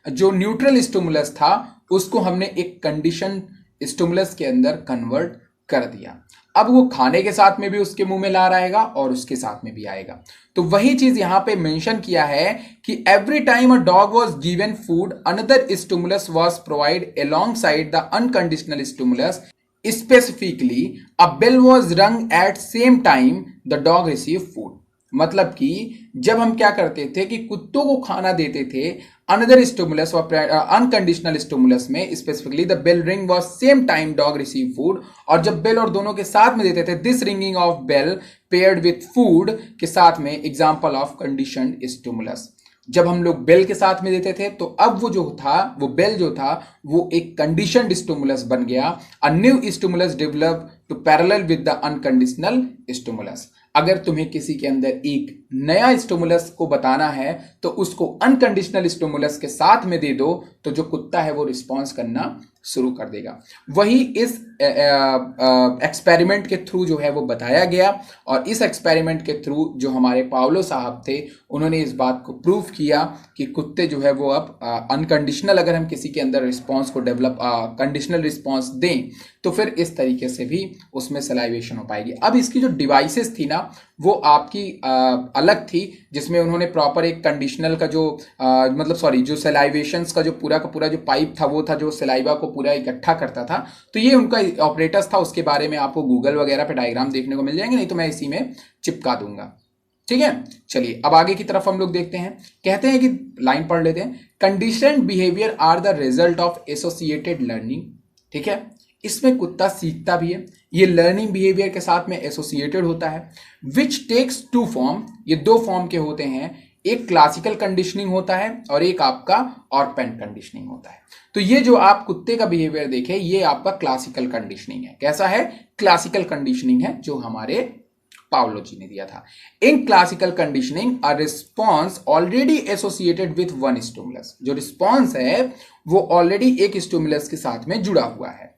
जो न्यूट्रल स्टिमुलस था उसको हमने एक कंडीशन स्टिमुलस के अंदर कन्वर्ट कर दिया। अब वो खाने के साथ में भी उसके मुंह में ला रहेगा और उसके साथ में भी आएगा। तो वही चीज यहां पे मेंशन किया है कि every time a dog was given food another stimulus was provide alongside the unconditional stimulus, specifically a bell was rang at same time the dog receive food. मतलब कि जब हम क्या करते थे कि कुत्तों को खाना देते थे अनदर स्टिमुलस और अनकंडीशनल स्टिमुलस में, specifically the bell ring was same time dog receive food, और जब बेल और दोनों के साथ में देते थे, this ringing of bell paired with food के साथ में एग्जांपल ऑफ कंडीशनड स्टिमुलस। जब हम लोग बेल के साथ में देते थे तो अब वो जो था, वो बेल जो था वो एक कंडीशनड स्टिमुलस बन गया। A new stimulus develop to parallel with the unconditional stimulus. अगर तुम्हें किसी के अंदर एक नया स्टिमुलस को बताना है तो उसको अनकंडीशनल स्टिमुलस के साथ में दे दो, तो जो कुत्ता है वो रिस्पॉन्स करना शुरू कर देगा। वही इस एक्सपेरिमेंट के थ्रू जो है वो बताया गया, और इस एक्सपेरिमेंट के थ्रू जो हमारे पावलो साहब थे उन्होंने इस बात को प्रूव किया कि कुत्ते जो है वो अब अनकंडीशनल, अगर हम किसी के अंदर रिस्पॉन्स को डेवलप कंडीशनल रिस्पॉन्स दें तो फिर इस तरीके से भी उसमें सलाइवेशन हो पाएगी। अब इसकी जो डिवाइसेस थी ना वो आपकी अलग थी, जिसमें उन्होंने प्रॉपर एक कंडीशनल का जो जो सलाइवेशंस का जो पूरा जो पाइप था वो था जो सलाइवा को पूरा इकट्ठा करता था। तो ये उनका ऑपरेटर्स था, उसके बारे में आपको गूगल वगैरह पे डायग्राम देखने को मिल जाएंगे, नहीं तो मैं इसी में चिपका दूंगा। ठीक है, चलिए अब आगे की तरफ हम लोग देखते हैं। कहते हैं कि लाइन पढ़ लेते हैं, conditioned behaviour are the result of associated learning. ठीक है, इसमें कुत्ता सीखता भी है, ये लर्निंग बिहेवियर के साथ में एसोसिएटेड होता है, विच टेक्स टू फॉर्म, ये दो फॉर्म के होते हैं, एक क्लासिकल कंडीशनिंग होता है और एक आपका ऑपरेंट कंडीशनिंग होता है। तो ये जो आप कुत्ते का बिहेवियर देखे, ये आपका क्लासिकल कंडीशनिंग है। कैसा है? क्लासिकल कंडीशनिंग है, जो हमारे पावलो जी ने दिया था। In classical conditioning a response already associated with one stimulus, जो रिस्पॉन्स है वो ऑलरेडी एक स्टिमुलस के साथ में जुड़ा हुआ है,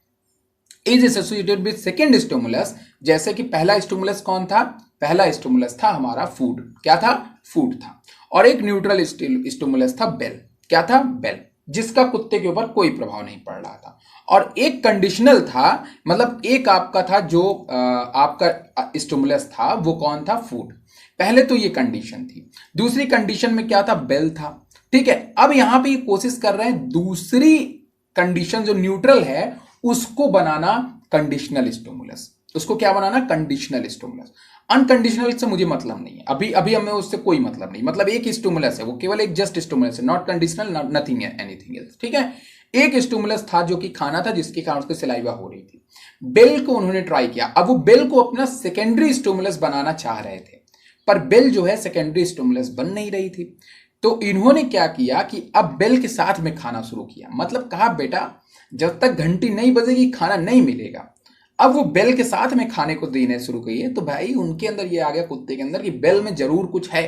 is associated with second stimulus. जैसे कि पहला स्टिमुलस कौन था? पहला स्टिमुलस था हमारा फूड। क्या था? फूड था। और एक न्यूट्रल स्टिमुलस था बेल। क्या था? बेल, जिसका कुत्ते के ऊपर कोई प्रभाव नहीं पड़ रहा था। और एक कंडीशनल था, मतलब एक आपका था जो आपका स्टिमुलस था, वो कौन था? फूड। पहले तो ये कंडीशन थी। दूसरी कंडीशन में क्या था? बेल था। ठीक है, अब यहां पे ये कोशिश कर रहे हैं दूसरी कंडीशन जो न्यूट्रल है उसको बनाना कंडीशनल स्टिमुलस। उसको क्या बनाना? Conditional stimulus. अनकंडीशनल से मुझे मतलब नहीं है, अभी अभी हमें उससे कोई मतलब नहीं। मतलब एक स्टिमुलस है, वो केवल एक जस्ट स्टिमुलस है, not conditional, nothing anything else. ठीक है, एक स्टिमुलस था जो कि खाना था, जिसके कारण उसको सलाइवा हो रही थी। बेल को उन्होंने ट्राई किया। अब वो बेल को अपना सेकेंडरी स्टिमुलस बनाना चाह रहे थे, पर बेल जो है सेकेंडरी स्टिमुलस बन नहीं रही थी। तो इन्होंने क्या किया कि अब बेल के साथ में खाना शुरू किया। मतलब कहा, बेटा जब तक घंटी नहीं बजेगी खाना नहीं मिलेगा। अब वो बेल के साथ में खाने को देने शुरू किए। तो भाई उनके अंदर ये आ गया, कुत्ते के अंदर, कि बेल में जरूर कुछ है,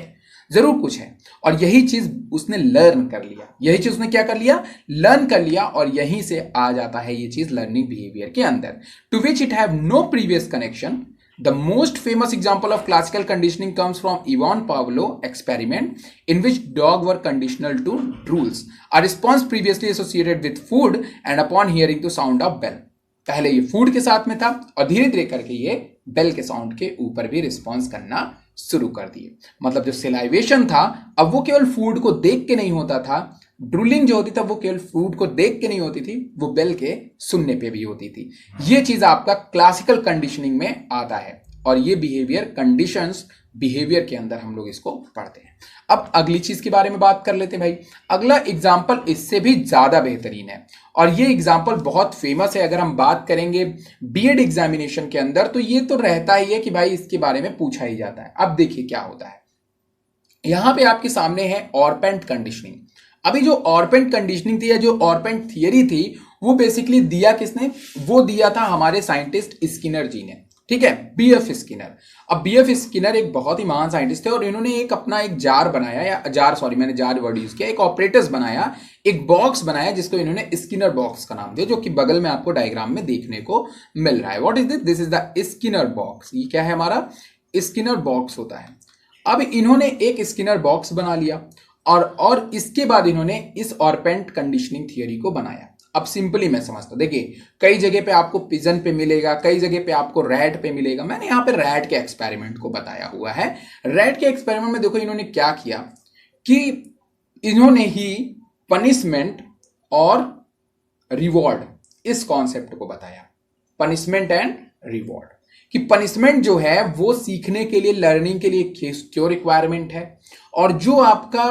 जरूर कुछ है। और यही चीज उसने लर्न कर लिया। यही चीज उसने क्या कर लिया? लर्न कर लिया। और यहीं से आ जाता है ये चीज लर्निंग बिहेवियर के अंदर, to which it have no previous connection. The most famous example of classical conditioning comes from Ivan Pavlov experiment, in which dogs were conditional to rules, a response previously associated with food, and upon hearing the sound of bell. पहले ये food के साथ में था और धीरे धीरे करके ये बेल के साउंड के ऊपर भी रिस्पॉन्स करना शुरू कर दिए। मतलब जो सिलाइवेशन था, अब वो केवल फूड को देख के नहीं होता था। ड्रूलिंग जो होती था वो केवल फूड को देख के नहीं होती थी, वो बेल के सुनने पे भी होती थी। ये चीज आपका क्लासिकल कंडीशनिंग में आता है। और ये बिहेवियर कंडीशंस बिहेवियर के अंदर हम लोग इसको पढ़ते हैं। अब अगली चीज के बारे में बात कर लेते हैं भाई। अगला एग्जाम्पल इससे भी ज्यादा बेहतरीन है और ये एग्जाम्पल बहुत फेमस है। अगर हम बात करेंगे बीएड एग्जामिनेशन के अंदर, तो ये तो रहता ही है कि भाई इसके बारे में पूछा ही जाता है। अब देखिए क्या होता है, यहां पे आपके सामने है ऑपरेंट कंडीशनिंग। अभी जो ऑपरेंट कंडीशनिंग थी या जो ऑपरेंट थियरी थी, वो बेसिकली दिया किसने? वो दिया था हमारे साइंटिस्ट स्किनर जी ने। ठीक है, बीएफ स्किनर। अब बीएफ स्किनर एक बहुत ही महान साइंटिस्ट थे और इन्होंने एक अपना एक जार बनाया, या जार, सॉरी मैंने जार वर्ड यूज किया, एक ऑपरेटर्स बनाया, एक बॉक्स बनाया जिसको इन्होंने स्किनर बॉक्स का नाम दिया, जो कि बगल में आपको डायग्राम में देखने को मिल रहा है। What is this? This is the Skinner box. ये क्या है? हमारा स्किनर बॉक्स होता है। अब इन्होंने एक स्किनर बॉक्स बना लिया और इसके बाद इन्होंने इस ऑपरेंट कंडीशनिंग थियरी को बनाया। अब सिंपली मैं समझता, देखिए कई जगह पे आपको पिजन पे मिलेगा, कई जगह पे आपको रैट पे मिलेगा। मैंने यहाँ पे रैट के एक्सपेरिमेंट को बताया हुआ है। रैट के एक्सपेरिमेंट में देखो इन्होंने क्या किया कि इन्होंने ही पनिशमेंट और रिवॉर्ड, इस कॉन्सेप्ट को बताया। पनिशमेंट एंड रिवॉर्ड, कि पनिशमेंट जो है वो सीखने के लिए, लर्निंग के लिए क्यों रिक्वायरमेंट है, और जो आपका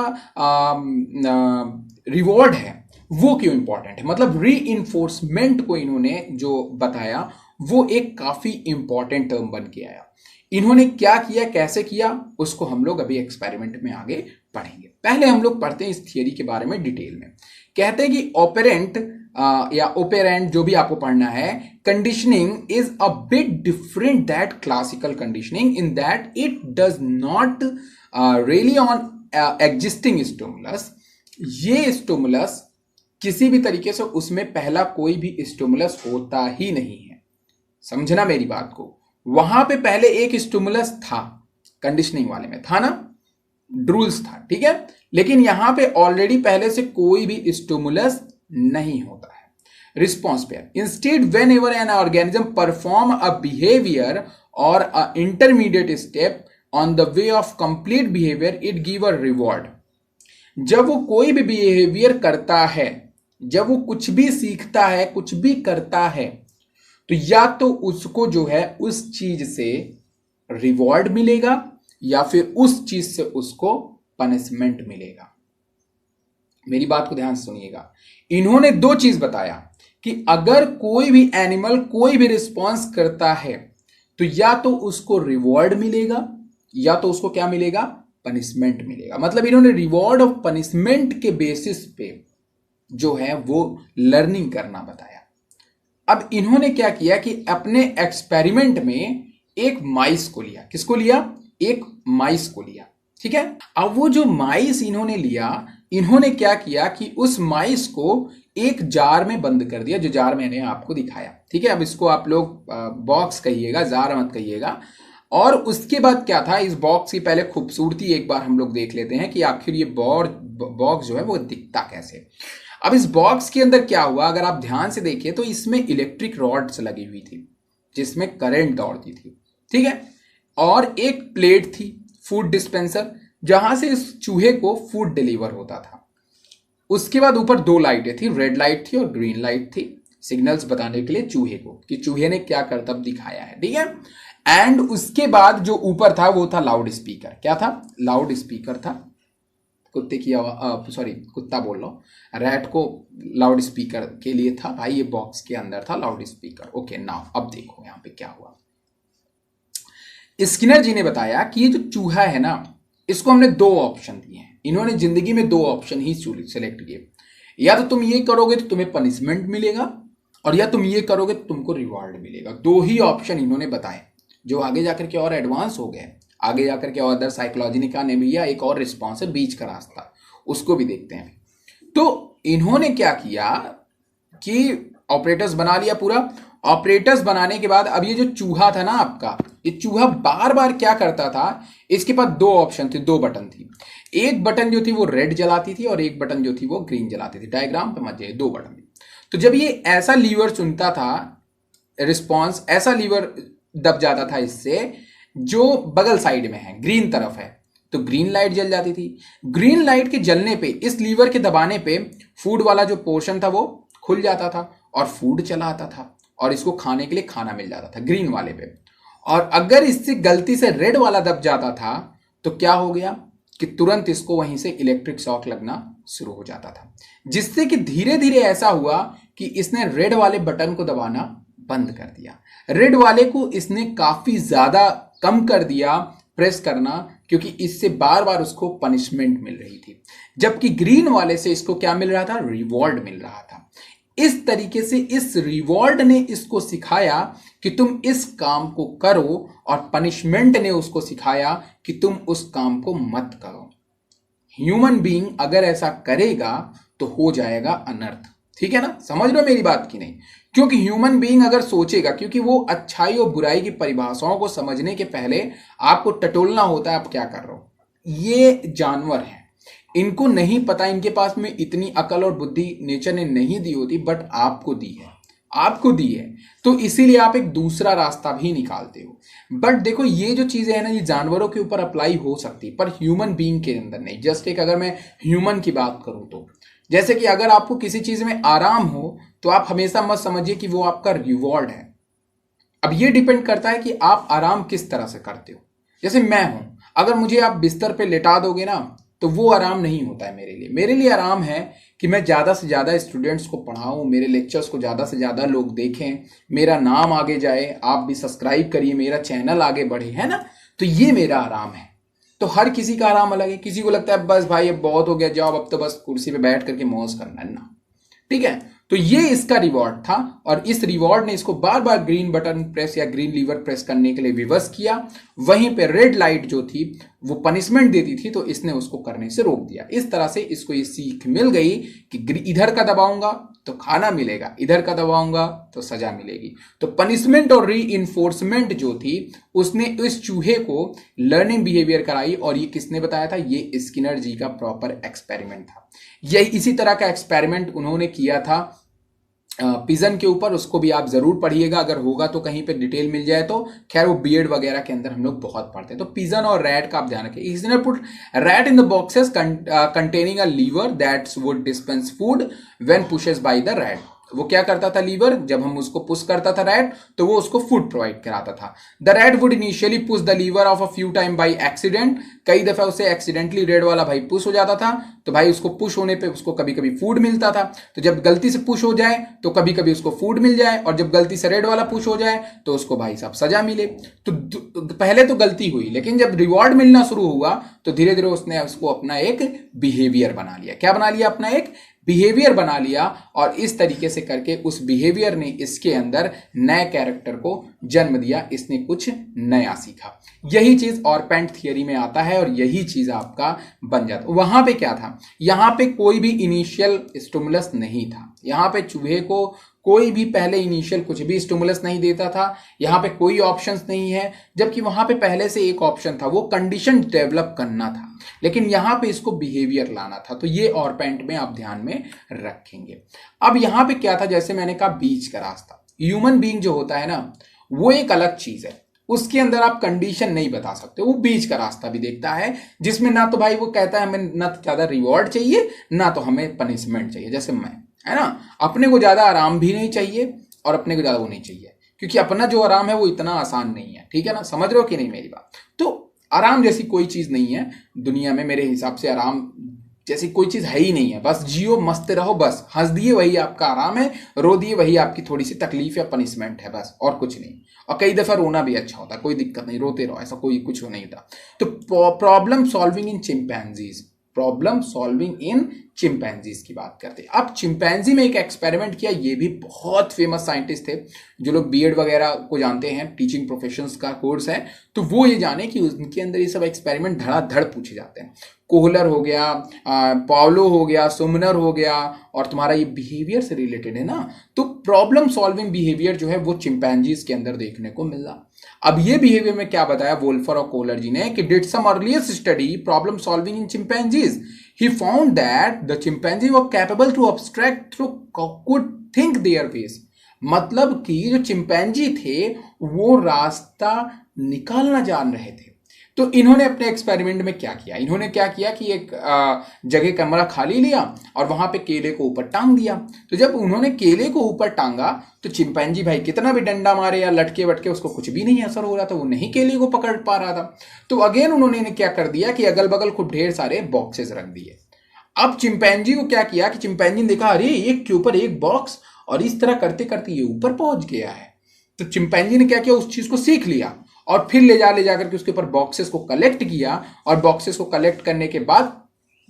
रिवॉर्ड है वो क्यों इंपॉर्टेंट है। मतलब री इन्फोर्समेंट को इन्होंने जो बताया वो एक काफी इंपॉर्टेंट टर्म बन के आया। इन्होंने क्या किया, कैसे किया, उसको हम लोग अभी एक्सपेरिमेंट में आगे पढ़ेंगे। पहले हम लोग पढ़ते हैं इस थियरी के बारे में डिटेल में। कहते हैं कि ऑपरेंट या ओपेरेंट, जो भी आपको पढ़ना है, conditioning is a bit different that classical conditioning in that it does not really on existing stimulus. ये स्टिमुलस किसी भी तरीके से उसमें पहला कोई भी स्टिमुलस होता ही नहीं है। समझना मेरी बात को। वहां पे पहले एक स्टिमुलस था, कंडीशनिंग वाले में था ना, ड्रूल्स था, ठीक है, लेकिन यहां पे ऑलरेडी पहले से कोई भी स्टिमुलस नहीं होता है। Response pair, instead whenever an organism perform a behaviour और a intermediate step on the way of complete behaviour, it give a reward. जब वो कोई भी बिहेवियर करता है, जब वो कुछ भी सीखता है, कुछ भी करता है, तो या तो उसको जो है उस चीज से रिवॉर्ड मिलेगा या फिर उस चीज से उसको पनिशमेंट मिलेगा। मेरी बात को ध्यान से सुनिएगा। इन्होंने दो चीज बताया कि अगर कोई भी एनिमल कोई भी रिस्पॉन्स करता है तो या तो उसको रिवॉर्ड मिलेगा या तो उसको क्या मिलेगा, पनिशमेंट मिलेगा। मतलब इन्होंने रिवॉर्ड ऑफ पनिशमेंट के बेसिस पे जो है वो लर्निंग करना बताया। अब इन्होंने क्या किया कि अपने एक्सपेरिमेंट में एक माइस को लिया। किसको लिया? एक माइस को लिया। ठीक है। अब वो जो माइस इन्होंने लिया, इन्होंने क्या किया कि उस माइस को एक जार में बंद कर दिया, जो जार मैंने आपको दिखाया। ठीक है। अब इसको आप लोग बॉक्स कहिएगा, जार मत कहिएगा। और उसके बाद क्या था, इस बॉक्स की पहले खूबसूरती एक बार हम लोग देख लेते हैं कि आखिर ये बॉक्स जो है वो दिखता कैसे। अब इस बॉक्स के अंदर क्या हुआ, अगर आप ध्यान से देखिए तो इसमें इलेक्ट्रिक रॉड्स लगी हुई थी जिसमें करंट दौड़ती थी। ठीक है। और एक प्लेट थी, फूड डिस्पेंसर, जहां से इस चूहे को फूड डिलीवर होता था। उसके बाद ऊपर दो लाइटें थी, रेड लाइट थी और ग्रीन लाइट थी, सिग्नल्स बताने के लिए चूहे को कि चूहे ने क्या करतब दिखाया है। ठीक है। एंड उसके बाद जो ऊपर था वो था लाउड स्पीकर। क्या था? लाउड स्पीकर था। कुत्ते की आवाज, सॉरी कुत्ता बोल रहा हूं, रैट को लाउड स्पीकर के लिए था भाई, ये बॉक्स के अंदर था लाउड स्पीकर। ओके नाउ अब देखो यहां पे क्या हुआ। स्किनर जी ने बताया कि ये जो चूहा है ना, इसको हमने दो ऑप्शन दिए हैं। इन्होंने जिंदगी में दो ऑप्शन ही सेलेक्ट किए, या तो तुम ये करोगे तो तुम्हें पनिशमेंट मिलेगा, और या तुम ये करोगे तो तुमको रिवॉर्ड मिलेगा। दो ही ऑप्शन इन्होंने बताए, जो आगे जाकर के और एडवांस हो गए। आगे जाकर के और अदर साइकोलॉजी ने कहा नहीं भैया एक और रिस्पॉन्स है बीच का रास्ता, उसको भी देखते हैं। तो इन्होंने क्या किया कि ऑपरेटर्स बना लिया पूरा। ऑपरेटर्स बनाने के बाद अब ये जो चूहा था ना आपका, ये चूहा बार बार क्या करता था, इसके पास दो ऑप्शन थे, दो बटन थी। एक बटन जो थी वो रेड जलाती थी और एक बटन जो थी वो ग्रीन जलाती थी। डायग्राम पे मत जाइए, दो बटन थी। तो जब ये ऐसा लीवर चुनता था, रिस्पॉन्स ऐसा लीवर दब जाता था इससे जो बगल साइड में है, ग्रीन तरफ है, तो ग्रीन लाइट जल जाती थी। ग्रीन लाइट के जलने पे, इस लीवर के दबाने पे फूड वाला जो पोर्शन था वो खुल जाता था और फूड चला आता था और इसको खाने के लिए खाना मिल जाता था ग्रीन वाले पे। और अगर इससे गलती से रेड वाला दब जाता था तो क्या हो गया कि तुरंत इसको वहीं से इलेक्ट्रिक शॉक लगना शुरू हो जाता था, जिससे कि धीरे धीरे ऐसा हुआ कि इसने रेड वाले बटन को दबाना बंद कर दिया। रेड वाले को इसने काफी ज्यादा कम कर दिया प्रेस करना, क्योंकि इससे बार बार उसको पनिशमेंट मिल रही थी, जबकि ग्रीन वाले से इसको क्या मिल रहा था? रिवॉर्ड मिल रहा था। इस तरीके से इस रिवॉर्ड ने इसको सिखाया कि तुम इस काम को करो, और पनिशमेंट ने उसको सिखाया कि तुम उस काम को मत करो। ह्यूमन बीइंग अगर ऐसा करेगा तो हो जाएगा अनर्थ। ठीक है ना? समझ लो मेरी बात की नहीं? क्योंकि ह्यूमन बीइंग अगर सोचेगा, क्योंकि वो अच्छाई और बुराई की परिभाषाओं को समझने के पहले आपको टटोलना होता है आप क्या कर रहे हो। ये जानवर हैं, इनको नहीं पता, इनके पास में इतनी अकल और बुद्धि नेचर ने नहीं दी होती, बट आपको दी है, आपको दी है। तो इसीलिए आप एक दूसरा रास्ता भी निकालते हो। बट देखो ये जो चीजें है ना, ये जानवरों के ऊपर अप्लाई हो सकती है पर ह्यूमन बीइंग के अंदर नहीं। जस्ट एक अगर मैं ह्यूमन की बात करूं तो, जैसे कि अगर आपको किसी चीज में आराम हो तो आप हमेशा मत समझिए कि वो आपका रिवॉर्ड है। अब ये डिपेंड करता है कि आप आराम किस तरह से करते हो। जैसे मैं हूं, अगर मुझे आप बिस्तर पे लेटा दोगे ना तो वो आराम नहीं होता है मेरे लिए। मेरे लिए आराम है कि मैं ज़्यादा से ज़्यादा स्टूडेंट्स को पढ़ाऊँ, मेरे लेक्चर्स को ज़्यादा से ज़्यादा लोग देखें, मेरा नाम आगे जाए, आप भी सब्सक्राइब करिए, मेरा चैनल आगे बढ़े, है ना? तो ये मेरा आराम है। तो हर किसी का आराम अलग है। किसी को लगता है बस भाई अब बहुत हो गया जॉब, अब तो बस कुर्सी पे बैठ करके मौज करना है ना। ठीक है। तो ये इसका रिवॉर्ड था, और इस रिवॉर्ड ने इसको बार बार ग्रीन बटन प्रेस या ग्रीन लीवर प्रेस करने के लिए विवश किया। वहीं पे रेड लाइट जो थी वो पनिशमेंट देती थी, तो इसने उसको करने से रोक दिया। इस तरह से इसको ये सीख मिल गई कि इधर का दबाऊंगा तो खाना मिलेगा, इधर का दबाऊंगा तो सजा मिलेगी। तो पनिशमेंट और री इन्फोर्समेंट जो थी उसने इस चूहे को लर्निंग बिहेवियर कराई। और ये किसने बताया था? ये स्किनर जी का प्रॉपर एक्सपेरिमेंट था। यही इसी तरह का एक्सपेरिमेंट उन्होंने किया था पिजन के ऊपर, उसको भी आप जरूर पढ़िएगा, अगर होगा तो कहीं पे डिटेल मिल जाए तो। खैर वो बीएड वगैरह के अंदर हम लोग बहुत पढ़ते हैं। तो पिजन और रैट का आप ध्यान रखिए। इसने put rat in the boxes containing a lever that would dispense food when pushes by the rat. वो क्या करता था लीवर, जब हम उसको पुश करता था रैट, तो वो उसको फूड प्रोवाइड कराता था। The rat would initially push the lever of a few time by accident, कई दफा उसे एक्सीडेंटली रेड वाला भाई पुश हो जाता था, तो भाई उसको पुश होने पे उसको कभी कभी फूड मिलता था। तो जब गलती से पुश हो जाए तो कभी कभी उसको फूड मिल जाए, और जब गलती से रेड वाला पुश हो जाए तो उसको भाई साहब सजा मिले। तो पहले तो गलती हुई, लेकिन जब रिवॉर्ड मिलना शुरू हुआ तो धीरे धीरे उसने उसको अपना एक बिहेवियर बना लिया। क्या बना लिया? अपना एक बिहेवियर बना लिया, और इस तरीके से करके उस बिहेवियर ने इसके अंदर नए कैरेक्टर को जन्म दिया, इसने कुछ नया सीखा। यही चीज ऑपरेंट थियरी में आता है, और यही चीज आपका बन जाता। वहां पे क्या था? यहां पे कोई भी इनिशियल स्टिमुलस नहीं था। यहां पे चूहे को कोई भी पहले इनिशियल कुछ भी स्टिमुलस नहीं देता था। यहां पे कोई ऑप्शंस नहीं है, जबकि वहां पे पहले से एक ऑप्शन था, वो कंडीशन डेवलप करना था, लेकिन यहां पे इसको बिहेवियर लाना था। तो ये ऑपरेंट में आप ध्यान में रखेंगे। अब यहां पे क्या था? जैसे मैंने कहा बीच का रास्ता, ह्यूमन बीइंग जो होता है ना, वो एक अलग चीज है, उसके अंदर आप कंडीशन नहीं बता सकते। वो बीच का रास्ता भी देखता है, जिसमें ना तो भाई वो कहता है हमें ना तो ज्यादा रिवॉर्ड चाहिए, ना तो हमें पनिशमेंट चाहिए। जैसे मैं, है ना, अपने को ज्यादा आराम भी नहीं चाहिए और अपने को ज्यादा वो नहीं चाहिए, क्योंकि अपना जो आराम है वो इतना आसान नहीं है। ठीक है ना, समझ रहे हो कि नहीं मेरी बात? तो आराम जैसी कोई चीज नहीं है दुनिया में, मेरे हिसाब से आराम जैसी कोई चीज है ही नहीं है। बस जियो, मस्त रहो, बस हंस दिए वही आपका आराम है, रो दिए वही आपकी थोड़ी सी तकलीफ या पनिशमेंट है, बस और कुछ नहीं। और कई दफा रोना भी अच्छा होता है, कोई दिक्कत नहीं, रोते रहो, ऐसा कोई कुछ नहीं था। तो problem solving in chimpanzees, problem solving in chimpanzees की बात करते हैं। अब चिंपैंजी में एक एक्सपेरिमेंट किया, ये भी बहुत फेमस साइंटिस्ट थे, जो लोग बीएड वगैरह को जानते हैं, टीचिंग प्रोफेशंस का कोर्स है, तो वो ये जाने कि उनके अंदर ये सब एक्सपेरिमेंट धड़ाधड़ पूछे जाते हैं। कोहलर हो गया, पावलो हो गया, सुमनर हो गया, और तुम्हारा ये बिहेवियर से रिलेटेड है ना, तो प्रॉब्लम सॉल्विंग बिहेवियर जो है वो चिंपैंजीज के अंदर देखने को मिल रहा। अब ये बिहेवियर में क्या बताया वोल्फर और कोहलर जी ने कि did some earliest study problem solving in chimpanzees, he found that the chimpanzee were capable to abstract through could think their ways। मतलब कि जो चिंपैंजी थे वो रास्ता निकालना जान रहे थे। तो इन्होंने अपने एक्सपेरिमेंट में क्या किया? इन्होंने क्या किया कि एक जगह कमरा खाली लिया और वहां पे केले को ऊपर टांग दिया। तो जब उन्होंने केले को ऊपर टांगा तो चिंपैंजी भाई कितना भी डंडा मारे या लटके वटके उसको कुछ भी नहीं असर हो रहा था, वो नहीं केले को पकड़ पा रहा था। तो अगेन उन्होंने क्या कर दिया कि अगल बगल खूब ढेर सारे बॉक्सेस रख दिए। अब चिंपैंजी को क्या किया कि चिंपैंजी ने देखा अरे एक के ऊपर एक बॉक्स, और इस तरह करते करते ये ऊपर पहुंच गया है। तो चिंपैंजी ने क्या किया, उस चीज को सीख लिया और फिर ले जा करके उसके ऊपर बॉक्सेस को कलेक्ट किया, और बॉक्सेस को कलेक्ट करने के बाद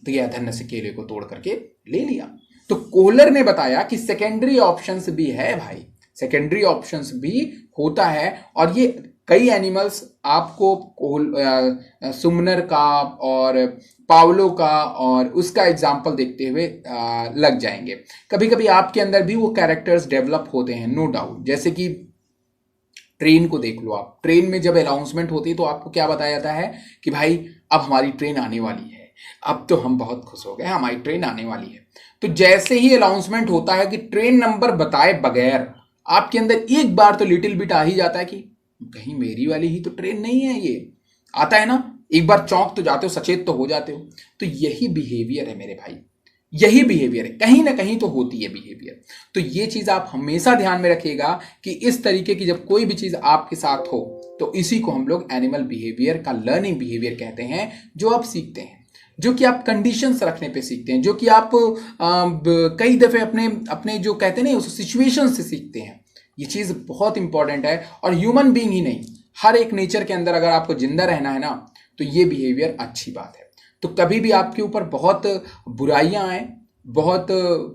दिया धन्य से केले को तोड़ करके ले लिया। तो कोहलर ने बताया कि सेकेंडरी ऑप्शंस भी है भाई, सेकेंडरी ऑप्शंस भी होता है, और ये कई एनिमल्स आपको सुमनर का और पावलो का और उसका एग्जाम्पल देखते हुए लग जाएंगे। कभी कभी आपके अंदर भी वो कैरेक्टर्स डेवलप होते हैं, नो डाउट। जैसे कि ट्रेन को देख लो आप, ट्रेन में जब अनाउंसमेंट होती है तो आपको क्या बताया जाता है कि भाई अब हमारी ट्रेन आने वाली है, अब तो हम बहुत खुश हो गए, हमारी ट्रेन आने वाली है। तो जैसे ही अनाउंसमेंट होता है कि ट्रेन नंबर बताए बगैर आपके अंदर एक बार तो लिटिल बिट आ ही जाता है कि कहीं मेरी वाली ही तो ट्रेन नहीं है, ये आता है ना, एक बार चौंक तो जाते हो, सचेत तो हो जाते हो। तो यही बिहेवियर है मेरे भाई, यही बिहेवियर है, कहीं ना कहीं तो होती है बिहेवियर। तो ये चीज आप हमेशा ध्यान में रखिएगा कि इस तरीके की जब कोई भी चीज आपके साथ हो तो इसी को हम लोग एनिमल बिहेवियर का लर्निंग बिहेवियर कहते हैं, जो आप सीखते हैं, जो कि आप कंडीशंस रखने पे सीखते हैं, जो कि आप कई दफे अपने अपने जो कहते हैं ना उस सिचुएशन से सीखते हैं। ये चीज बहुत इंपॉर्टेंट है, और ह्यूमन बीइंग ही नहीं, हर एक नेचर के अंदर अगर आपको जिंदा रहना है ना तो ये बिहेवियर अच्छी बात है। तो कभी भी आपके ऊपर बहुत बुराइयां आए, बहुत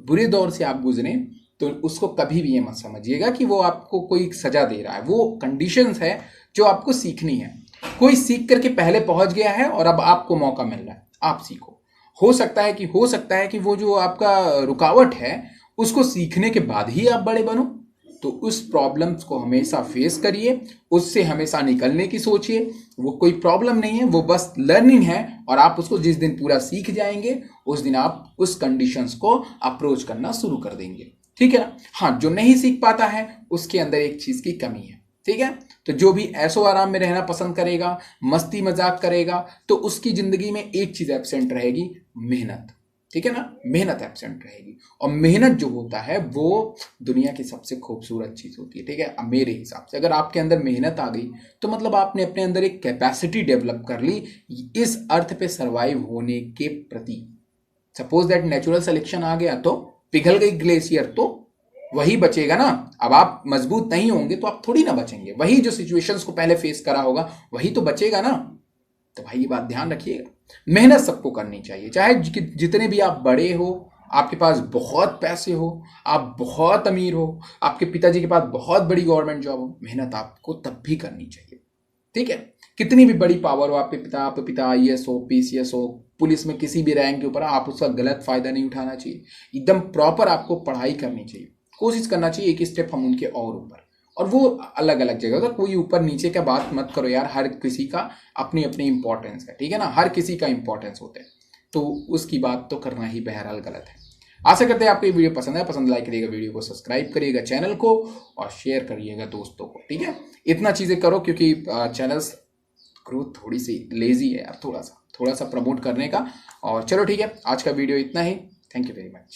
बुरे दौर से आप गुजरे, तो उसको कभी भी ये मत समझिएगा कि वो आपको कोई सजा दे रहा है। वो कंडीशंस है जो आपको सीखनी है। कोई सीख करके पहले पहुंच गया है और अब आपको मौका मिल रहा है, आप सीखो। हो सकता है कि वो जो आपका रुकावट है उसको सीखने के बाद ही आप बड़े बनो। तो उस प्रॉब्लम्स को हमेशा फेस करिए, उससे हमेशा निकलने की सोचिए। वो कोई प्रॉब्लम नहीं है, वो बस लर्निंग है, और आप उसको जिस दिन पूरा सीख जाएंगे उस दिन आप उस कंडीशंस को अप्रोच करना शुरू कर देंगे। ठीक है ना? हाँ, जो नहीं सीख पाता है उसके अंदर एक चीज की कमी है। ठीक है, तो जो भी ऐसो आराम में रहना पसंद करेगा, मस्ती मजाक करेगा, तो उसकी जिंदगी में एक चीज एब्सेंट रहेगी, मेहनत। ठीक है ना, मेहनत एब्सेंट रहेगी। और मेहनत जो होता है वो दुनिया की सबसे खूबसूरत चीज होती है, ठीक है। अब मेरे हिसाब से अगर आपके अंदर मेहनत आ गई तो मतलब आपने अपने अंदर एक कैपेसिटी डेवलप कर ली इस अर्थ पे सरवाइव होने के प्रति। सपोज दैट नेचुरल सिलेक्शन आ गया तो पिघल गई ग्लेशियर, तो वही बचेगा ना। अब आप मजबूत नहीं होंगे तो आप थोड़ी ना बचेंगे, वही जो सिचुएशंस को पहले फेस करा होगा वही तो बचेगा ना। तो भाई ये बात ध्यान रखिएगा, मेहनत सबको करनी चाहिए, चाहे जितने भी आप बड़े हो, आपके पास बहुत पैसे हो, आप बहुत अमीर हो, आपके पिताजी के पास बहुत बड़ी गवर्नमेंट जॉब हो, मेहनत आपको तब भी करनी चाहिए, ठीक है। कितनी भी बड़ी पावर हो, आपके पिता आईएएस हो, पीसीएस हो, पुलिस में किसी भी रैंक के ऊपर, आप उसका गलत फायदा नहीं उठाना चाहिए। एकदम प्रॉपर आपको पढ़ाई करनी चाहिए, कोशिश करना चाहिए एक स्टेप हम उनके और ऊपर। और वो अलग अलग जगह का, कोई ऊपर नीचे का बात मत करो यार, हर किसी का अपनी अपनी इंपॉर्टेंस है, ठीक है ना, हर किसी का इंपॉर्टेंस होता है, तो उसकी बात तो करना ही बहरहाल गलत है। आशा करते हैं आपको ये वीडियो पसंद है, पसंद लाइक करिएगा, वीडियो को सब्सक्राइब करिएगा चैनल को, और शेयर करिएगा दोस्तों को, ठीक है। इतना चीज़ें करो क्योंकि चैनल्स ग्रोथ थोड़ी सी लेजी है यार, थोड़ा सा प्रमोट करने का। और चलो ठीक है, आज का वीडियो इतना ही। Thank you very much.